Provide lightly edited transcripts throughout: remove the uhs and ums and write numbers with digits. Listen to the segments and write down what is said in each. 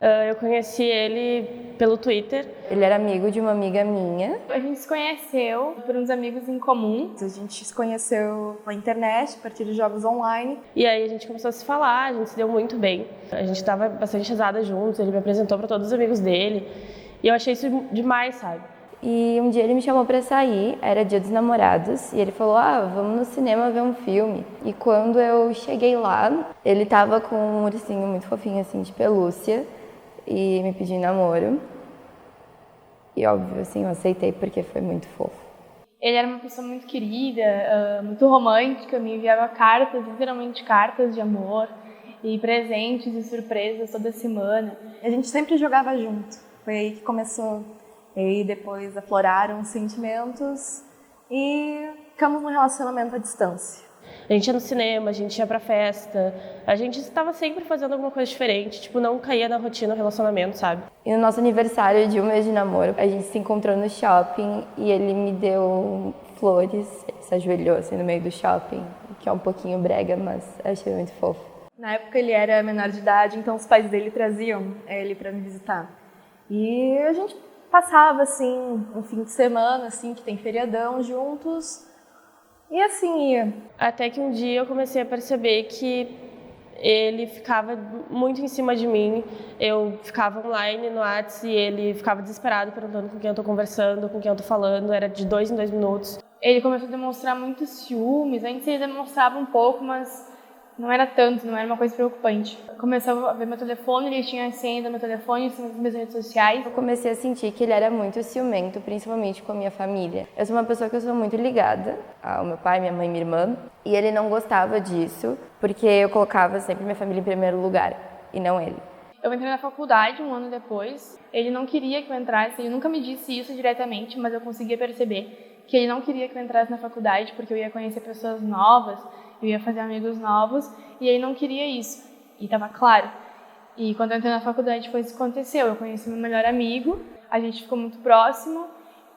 Eu conheci ele pelo Twitter. Ele era amigo de uma amiga minha. A gente se conheceu por uns amigos em comum. A gente se conheceu na internet, a partir de jogos online. E aí a gente começou a se falar, a gente se deu muito bem. A gente estava bastante risada juntos, ele me apresentou para todos os amigos dele. E eu achei isso demais, sabe? E um dia ele me chamou pra sair, era Dia dos Namorados, e ele falou, vamos no cinema ver um filme. E quando eu cheguei lá, ele tava com um ursinho muito fofinho, assim, de pelúcia, e me pediu namoro. E óbvio, assim, eu aceitei porque foi muito fofo. Ele era uma pessoa muito querida, muito romântica, me enviava cartas, literalmente cartas de amor, e presentes e surpresas toda semana. A gente sempre jogava junto, foi aí que começou. E aí depois afloraram os sentimentos e ficamos num relacionamento à distância. A gente ia no cinema, a gente ia pra festa, a gente estava sempre fazendo alguma coisa diferente, tipo, não caía na rotina do relacionamento, sabe? E no nosso aniversário de um mês de namoro, a gente se encontrou no shopping e ele me deu flores, ele se ajoelhou assim no meio do shopping, que é um pouquinho brega, mas eu achei muito fofo. Na época ele era menor de idade, então os pais dele traziam ele para me visitar. E a gente passava assim um fim de semana, assim, que tem feriadão juntos. E assim ia. Até que um dia eu comecei a perceber que ele ficava muito em cima de mim. Eu ficava online no WhatsApp e ele ficava desesperado perguntando com quem eu tô conversando, com quem eu tô falando. Era de 2 em 2 minutos. Ele começou a demonstrar muitos ciúmes. Antes ele demonstrava um pouco, mas não era tanto, não era uma coisa preocupante. Começou a ver meu telefone, ele tinha a senha do meu telefone, das minhas redes sociais. Eu comecei a sentir que ele era muito ciumento, principalmente com a minha família. Eu sou uma pessoa que eu sou muito ligada ao meu pai, minha mãe e minha irmã, e ele não gostava disso, porque eu colocava sempre minha família em primeiro lugar, e não ele. Eu entrei na faculdade um ano depois, ele não queria que eu entrasse, ele nunca me disse isso diretamente, mas eu conseguia perceber que ele não queria que eu entrasse na faculdade, porque eu ia conhecer pessoas novas, eu ia fazer amigos novos, e ele não queria isso. E estava claro. E quando eu entrei na faculdade foi isso que aconteceu. Eu conheci meu melhor amigo, a gente ficou muito próximo,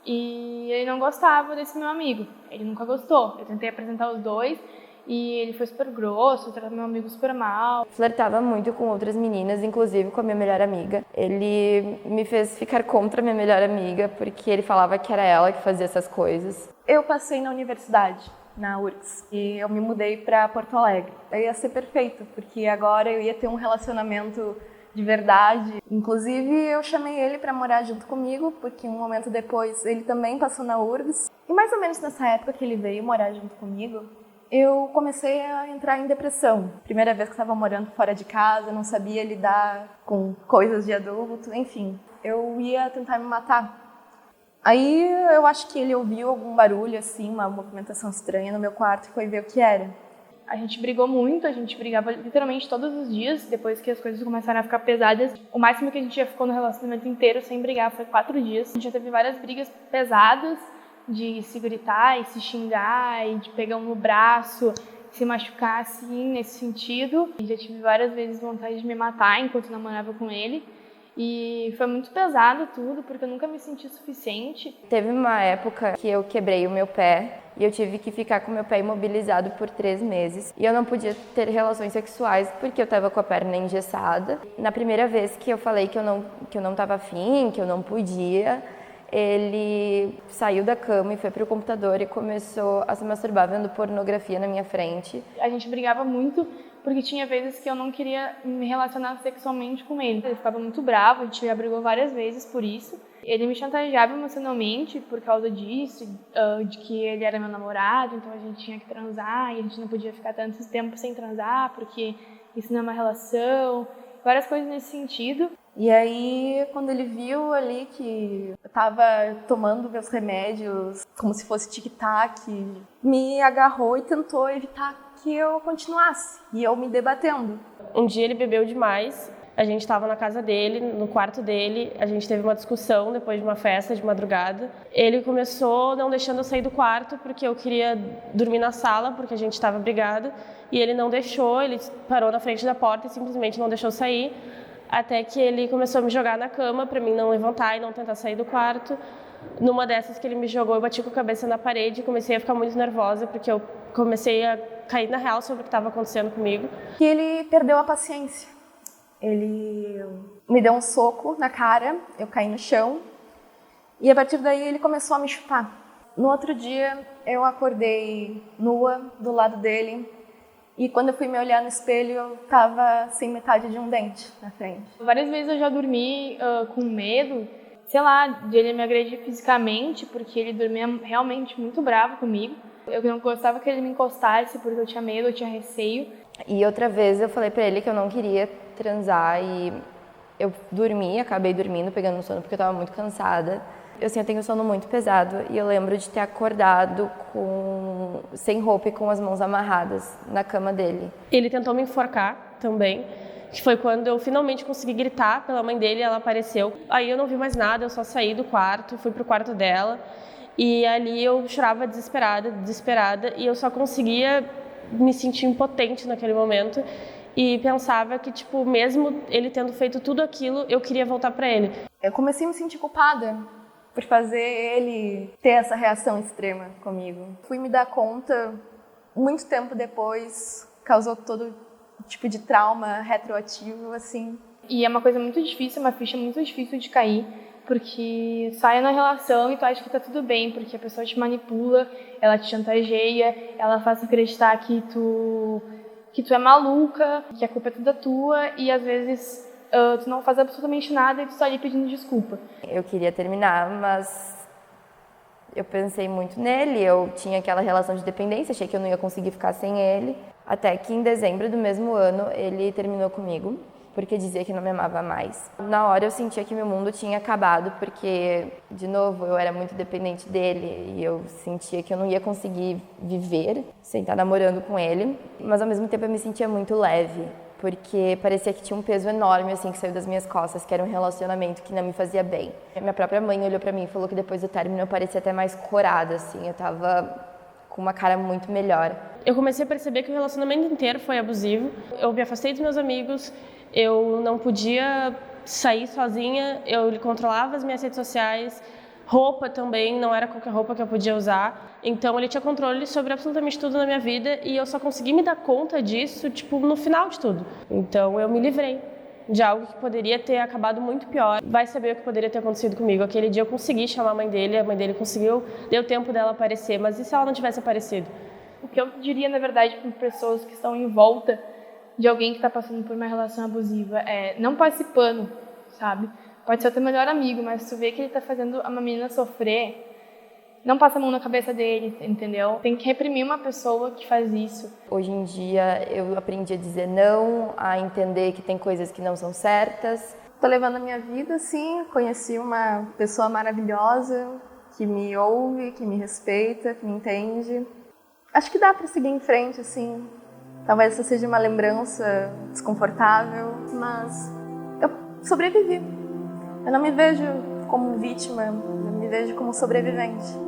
e ele não gostava desse meu amigo. Ele nunca gostou. Eu tentei apresentar os dois, e ele foi super grosso, tratava meu amigo super mal. Flertava muito com outras meninas, inclusive com a minha melhor amiga. Ele me fez ficar contra a minha melhor amiga, porque ele falava que era ela que fazia essas coisas. Eu passei na universidade, na URGS, e eu me mudei para Porto Alegre. Aí ia ser perfeito, porque agora eu ia ter um relacionamento de verdade. Inclusive, eu chamei ele para morar junto comigo, porque um momento depois ele também passou na URGS. E mais ou menos nessa época que ele veio morar junto comigo, eu comecei a entrar em depressão. Primeira vez que estava morando fora de casa, não sabia lidar com coisas de adulto, enfim. Eu ia tentar me matar. Aí eu acho que ele ouviu algum barulho, assim, uma movimentação estranha no meu quarto e foi ver o que era. A gente brigou muito, a gente brigava literalmente todos os dias, depois que as coisas começaram a ficar pesadas. O máximo que a gente já ficou no relacionamento inteiro sem brigar foi 4 dias. A gente já teve várias brigas pesadas, de se gritar e se xingar, e de pegar um no braço, se machucar assim, nesse sentido. E já tive várias vezes vontade de me matar enquanto namorava com ele. E foi muito pesado tudo, porque eu nunca me senti suficiente. Teve uma época que eu quebrei o meu pé e eu tive que ficar com o meu pé imobilizado por 3 meses. E eu não podia ter relações sexuais porque eu estava com a perna engessada. Na primeira vez que eu falei que eu não estava afim, que eu não podia, ele saiu da cama e foi pro computador e começou a se masturbar vendo pornografia na minha frente. A gente brigava muito porque tinha vezes que eu não queria me relacionar sexualmente com ele. Ele ficava muito bravo, a gente já brigou várias vezes por isso. Ele me chantageava emocionalmente por causa disso, de que ele era meu namorado, então a gente tinha que transar e a gente não podia ficar tanto tempo sem transar porque isso não é uma relação. Várias coisas nesse sentido. E aí, quando ele viu ali que eu tava tomando meus remédios como se fosse tic-tac, me agarrou e tentou evitar que eu continuasse. E eu me debatendo. Um dia ele bebeu demais, a gente estava na casa dele, no quarto dele, a gente teve uma discussão depois de uma festa de madrugada. Ele começou não deixando eu sair do quarto porque eu queria dormir na sala, porque a gente estava brigado, e ele não deixou, ele parou na frente da porta e simplesmente não deixou sair, até que ele começou a me jogar na cama para mim não levantar e não tentar sair do quarto. Numa dessas que ele me jogou, eu bati com a cabeça na parede e comecei a ficar muito nervosa, porque eu comecei a cair na real sobre o que estava acontecendo comigo. E ele perdeu a paciência. Ele me deu um soco na cara, eu caí no chão e a partir daí ele começou a me chupar. No outro dia eu acordei nua do lado dele e quando eu fui me olhar no espelho eu estava sem metade de um dente na frente. Várias vezes eu já dormi com medo, sei lá, de ele me agredir fisicamente, porque ele dormia realmente muito bravo comigo. Eu não gostava que ele me encostasse porque eu tinha medo, eu tinha receio. E outra vez eu falei pra ele que eu não queria transar e eu acabei dormindo, pegando no sono porque eu tava muito cansada. Eu tenho um sono muito pesado e eu lembro de ter acordado sem roupa e com as mãos amarradas na cama dele. Ele tentou me enforcar também, que foi quando eu finalmente consegui gritar pela mãe dele e ela apareceu. Aí eu não vi mais nada, eu só saí do quarto, fui pro quarto dela e ali eu chorava desesperada e eu só conseguia me sentir impotente naquele momento e pensava que, tipo, mesmo ele tendo feito tudo aquilo, eu queria voltar pra ele. Eu comecei a me sentir culpada por fazer ele ter essa reação extrema comigo. Fui me dar conta muito tempo depois, causou todo tipo de trauma retroativo, assim. E é uma coisa muito difícil, uma ficha muito difícil de cair, porque sai na relação e tu acha que tá tudo bem, porque a pessoa te manipula, ela te chantageia, ela faz acreditar que tu é maluca, que a culpa é toda tua e às vezes tu não faz absolutamente nada e tu tá ali pedindo desculpa. Eu queria terminar, mas eu pensei muito nele, eu tinha aquela relação de dependência, achei que eu não ia conseguir ficar sem ele. Até que em dezembro do mesmo ano ele terminou comigo, porque dizia que não me amava mais. Na hora eu sentia que meu mundo tinha acabado, porque, de novo, eu era muito dependente dele e eu sentia que eu não ia conseguir viver sem estar namorando com ele. Mas ao mesmo tempo eu me sentia muito leve, porque parecia que tinha um peso enorme assim que saiu das minhas costas, que era um relacionamento que não me fazia bem. Minha própria mãe olhou pra mim e falou que depois do término eu parecia até mais corada, assim, eu tava com uma cara muito melhor. Eu comecei a perceber que o relacionamento inteiro foi abusivo. Eu me afastei dos meus amigos, eu não podia sair sozinha, eu controlava as minhas redes sociais, roupa também, não era qualquer roupa que eu podia usar. Então ele tinha controle sobre absolutamente tudo na minha vida e eu só consegui me dar conta disso, tipo, no final de tudo. Então eu me livrei de algo que poderia ter acabado muito pior. Vai saber o que poderia ter acontecido comigo. Aquele dia eu consegui chamar a mãe dele conseguiu, deu tempo dela aparecer, mas e se ela não tivesse aparecido? O que eu diria, na verdade, para pessoas que estão em volta de alguém que está passando por uma relação abusiva é não passe pano, sabe? Pode ser o teu melhor amigo, mas se tu vê que ele está fazendo uma menina sofrer, não passa a mão na cabeça dele, entendeu? Tem que reprimir uma pessoa que faz isso. Hoje em dia eu aprendi a dizer não, a entender que tem coisas que não são certas. Tô levando a minha vida, sim. Conheci uma pessoa maravilhosa que me ouve, que me respeita, que me entende. Acho que dá para seguir em frente, assim. Talvez essa seja uma lembrança desconfortável, mas eu sobrevivi. Eu não me vejo como vítima, eu me vejo como sobrevivente.